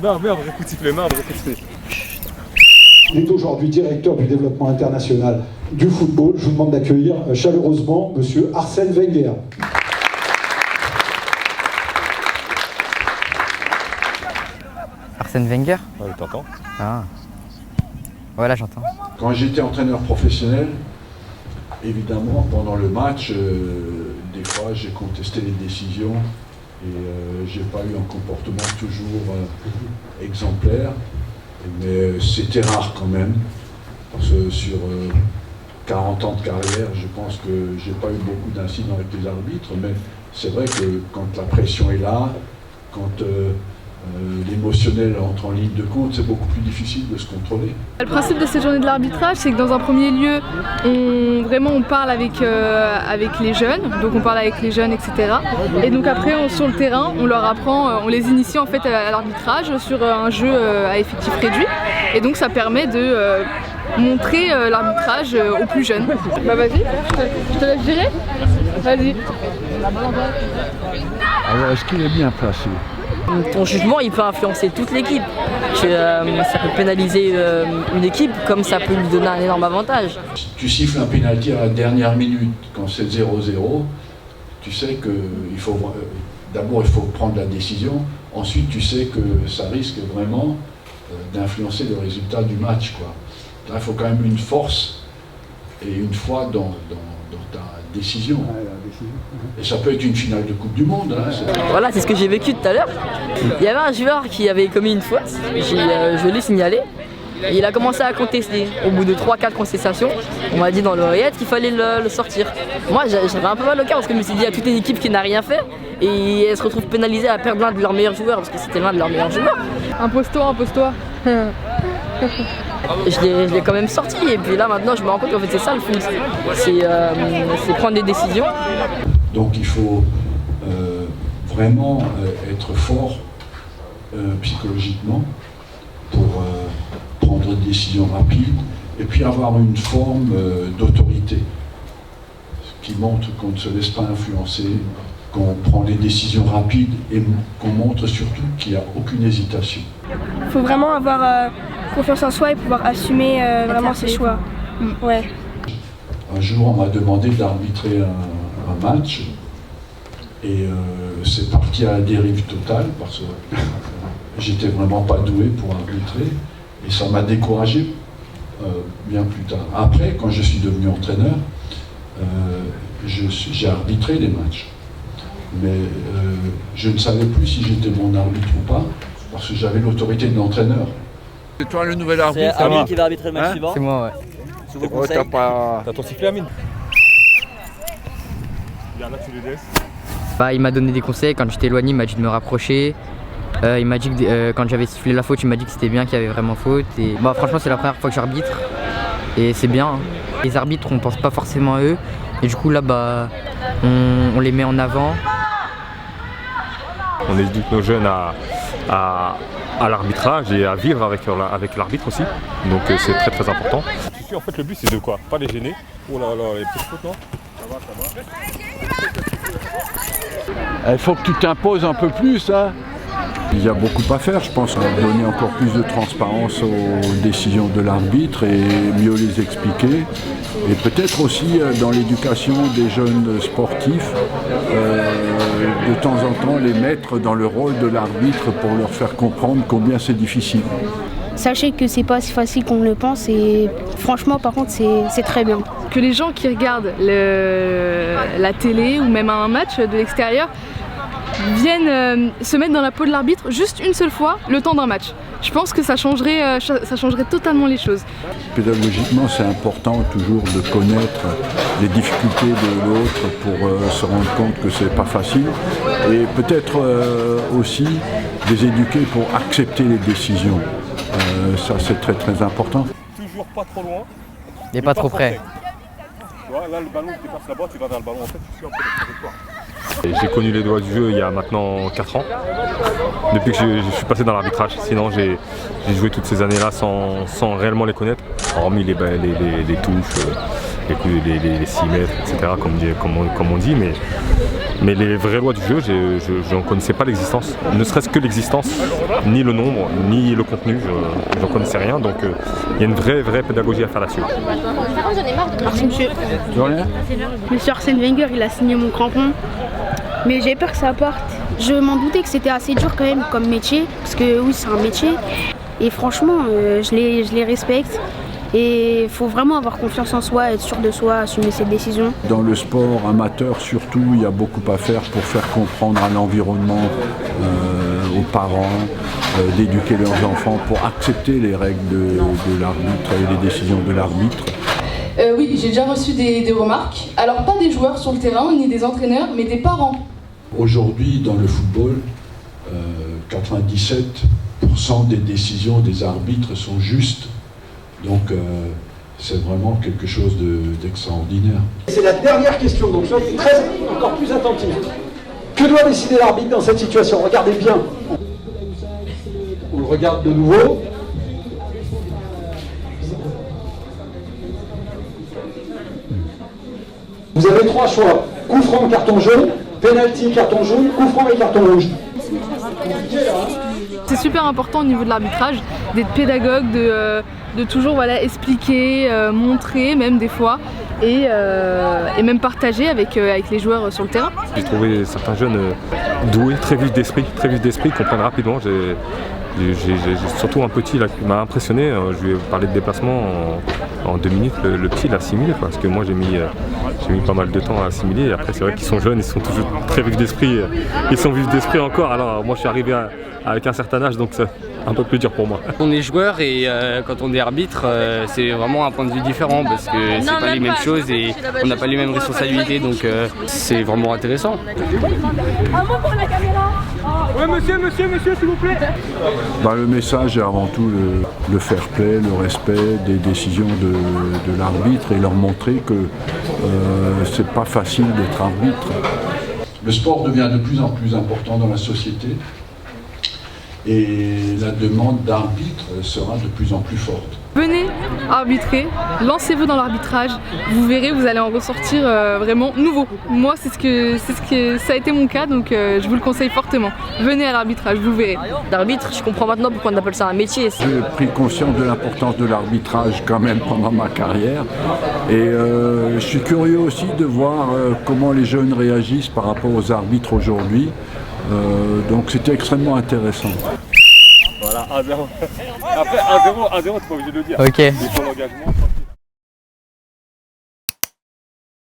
Non, mais un vrai coup de sifflet, un vrai coup de sifflet. Il est aujourd'hui directeur du développement international du football. Je vous demande d'accueillir chaleureusement Monsieur Arsène Wenger. Arsène Wenger? Ouais, t'entends? Ah. Voilà, j'entends. Quand j'étais entraîneur professionnel, évidemment, pendant le match, des fois, j'ai contesté les décisions et j'ai pas eu un comportement toujours exemplaire. Mais c'était rare quand même, parce que sur 40 ans de carrière, je pense que j'ai pas eu beaucoup d'incidents avec les arbitres, mais c'est vrai que quand la pression est là, quand l'émotionnel entre en ligne de compte, c'est beaucoup plus difficile de se contrôler. Le principe de cette journée de l'arbitrage, c'est que dans un premier lieu, on parle avec les jeunes, donc on parle avec les jeunes, etc. Et donc après, sur le terrain, on leur apprend, on les initie en fait à l'arbitrage sur un jeu à effectif réduit. Et donc ça permet de montrer l'arbitrage aux plus jeunes. Bah vas-y, je te laisse gérer. Vas-y. Alors est-ce qu'il est bien placé? Ton jugement, il peut influencer toute l'équipe. Ça peut pénaliser une équipe comme ça peut lui donner un énorme avantage. Tu siffles un pénalty à la dernière minute, quand c'est 0-0, tu sais que d'abord il faut prendre la décision, ensuite tu sais que ça risque vraiment d'influencer le résultat du match, quoi. Là, il faut quand même une force et une foi dans ta décision. Et ça peut être une finale de Coupe du Monde. Hein, voilà, c'est ce que j'ai vécu tout à l'heure. Il y avait un joueur qui avait commis une faute, je l'ai signalé. Et il a commencé à contester. Au bout de 3-4 contestations, on m'a dit dans l'oreillette qu'il fallait le sortir. Moi, j'avais un peu mal au cœur parce que je me suis dit, il y a toute une équipe qui n'a rien fait et elle se retrouve pénalisée à perdre l'un de leurs meilleurs joueurs parce que c'était l'un de leurs meilleurs joueurs. Impose-toi, impose-toi. Je l'ai quand même sorti et puis là maintenant je me rends compte qu'en fait c'est ça le foot, c'est prendre des décisions. Donc il faut vraiment être fort psychologiquement pour prendre des décisions rapides et puis avoir une forme d'autorité qui montre qu'on ne se laisse pas influencer, qu'on prend des décisions rapides et qu'on montre surtout qu'il n'y a aucune hésitation. Il faut vraiment avoir confiance en soi et pouvoir assumer vraiment ses choix. Ouais. Un jour, on m'a demandé d'arbitrer un match et c'est parti à la dérive totale parce que j'étais vraiment pas doué pour arbitrer et ça m'a découragé bien plus tard. Après, quand je suis devenu entraîneur, j'ai arbitré des matchs. Mais je ne savais plus si j'étais bon arbitre ou pas, parce que j'avais l'autorité de l'entraîneur. C'est toi le nouvel arbitre? C'est Amine qui va arbitrer le match suivant. C'est moi, ouais. Sous vos conseils. T'as ton sifflet, Amine? Là, tu le laisses. Bah, il m'a donné des conseils quand j'étais éloigné, il m'a dit de me rapprocher. Il m'a dit que quand j'avais sifflé la faute, il m'a dit que c'était bien qu'il y avait vraiment faute. Et bah, franchement, c'est la première fois que j'arbitre et c'est bien. Hein. Les arbitres, on pense pas forcément à eux et du coup là, bah, on les met en avant. On éduque nos jeunes à l'arbitrage et à vivre avec l'arbitre aussi. Donc c'est très très important. En fait, le but c'est de quoi? Pas les gêner. Oh là là, les petites fautes, non? Ça va. Il faut que tu t'imposes un peu plus, hein. Il y a beaucoup à faire, je pense, donner encore plus de transparence aux décisions de l'arbitre et mieux les expliquer. Et peut-être aussi dans l'éducation des jeunes sportifs, de temps en temps les mettre dans le rôle de l'arbitre pour leur faire comprendre combien c'est difficile. Sachez que c'est pas si facile qu'on le pense et franchement par contre c'est très bien. Que les gens qui regardent la télé ou même un match de l'extérieur viennent se mettre dans la peau de l'arbitre juste une seule fois le temps d'un match. Je pense que ça changerait totalement les choses. Pédagogiquement, c'est important toujours de connaître les difficultés de l'autre pour se rendre compte que c'est pas facile et peut-être aussi les éduquer pour accepter les décisions. Ça c'est très très important. Toujours pas trop loin. Et pas trop près. Là, le ballon qui passe là-bas, tu vas vers le ballon. En fait, tu suis un peu la trajectoire. J'ai connu les doigts du jeu il y a maintenant 4 ans, depuis que je suis passé dans l'arbitrage. Sinon j'ai joué toutes ces années-là sans réellement les connaître, hormis les touches, les 6 mètres, etc., comme on dit, mais les vraies lois du jeu, je n'en connaissais pas l'existence, ne serait-ce que l'existence, ni le nombre, ni le contenu, je n'en connaissais rien, donc il y a une vraie pédagogie à faire là-dessus. Merci monsieur. Monsieur Arsène Wenger, il a signé mon crampon, mais j'ai peur que ça parte. Je m'en doutais que c'était assez dur quand même comme métier, parce que oui c'est un métier, et franchement je les respecte. Et il faut vraiment avoir confiance en soi, être sûr de soi, assumer ses décisions. Dans le sport amateur surtout, il y a beaucoup à faire pour faire comprendre à l'environnement, aux parents, d'éduquer leurs enfants pour accepter les règles de l'arbitre et les décisions de l'arbitre. Oui, j'ai déjà reçu des remarques. Alors pas des joueurs sur le terrain, ni des entraîneurs, mais des parents. Aujourd'hui, dans le football, 97% des décisions des arbitres sont justes. Donc c'est vraiment quelque chose d'extraordinaire. C'est la dernière question, donc soyez encore plus attentifs. Que doit décider l'arbitre dans cette situation? Regardez bien. On le regarde de nouveau. Vous avez 3 choix. Coup franc, carton jaune, penalty, carton jaune, coup franc et carton rouge. C'est super important au niveau de l'arbitrage d'être pédagogue, de toujours expliquer, montrer même des fois et même partager avec les joueurs sur le terrain. J'ai trouvé certains jeunes doués, très vifs d'esprit, qui comprennent rapidement. J'ai surtout un petit là, qui m'a impressionné, je lui ai parlé de déplacement en 2 minutes, le petit il a assimilé parce que moi j'ai mis pas mal de temps à assimiler. Et après c'est vrai qu'ils sont jeunes, ils sont toujours très vifs d'esprit, ils sont vifs d'esprit encore, alors moi je suis arrivé avec un certain âge donc c'est un peu plus dur pour moi. On est joueur et quand on est arbitre c'est vraiment un point de vue différent parce que c'est pas les mêmes choses et on n'a pas les mêmes responsabilités donc c'est vraiment intéressant. Ouais monsieur s'il vous plaît. Le message est avant tout le fair play, le respect des décisions de l'arbitre et leur montrer que c'est pas facile d'être arbitre. Le sport devient de plus en plus important dans la société et la demande d'arbitre sera de plus en plus forte. Venez arbitrer, lancez-vous dans l'arbitrage, vous verrez, vous allez en ressortir vraiment nouveau. Moi ça a été mon cas, donc je vous le conseille fortement. Venez à l'arbitrage, vous verrez. L'arbitre, je comprends maintenant pourquoi on appelle ça un métier. J'ai pris conscience de l'importance de l'arbitrage quand même pendant ma carrière et je suis curieux aussi de voir comment les jeunes réagissent par rapport aux arbitres aujourd'hui. Donc c'était extrêmement intéressant. Voilà, 1-0. Après 1-0, t'es pas obligé de le dire. Ok. Il faut l'engagement.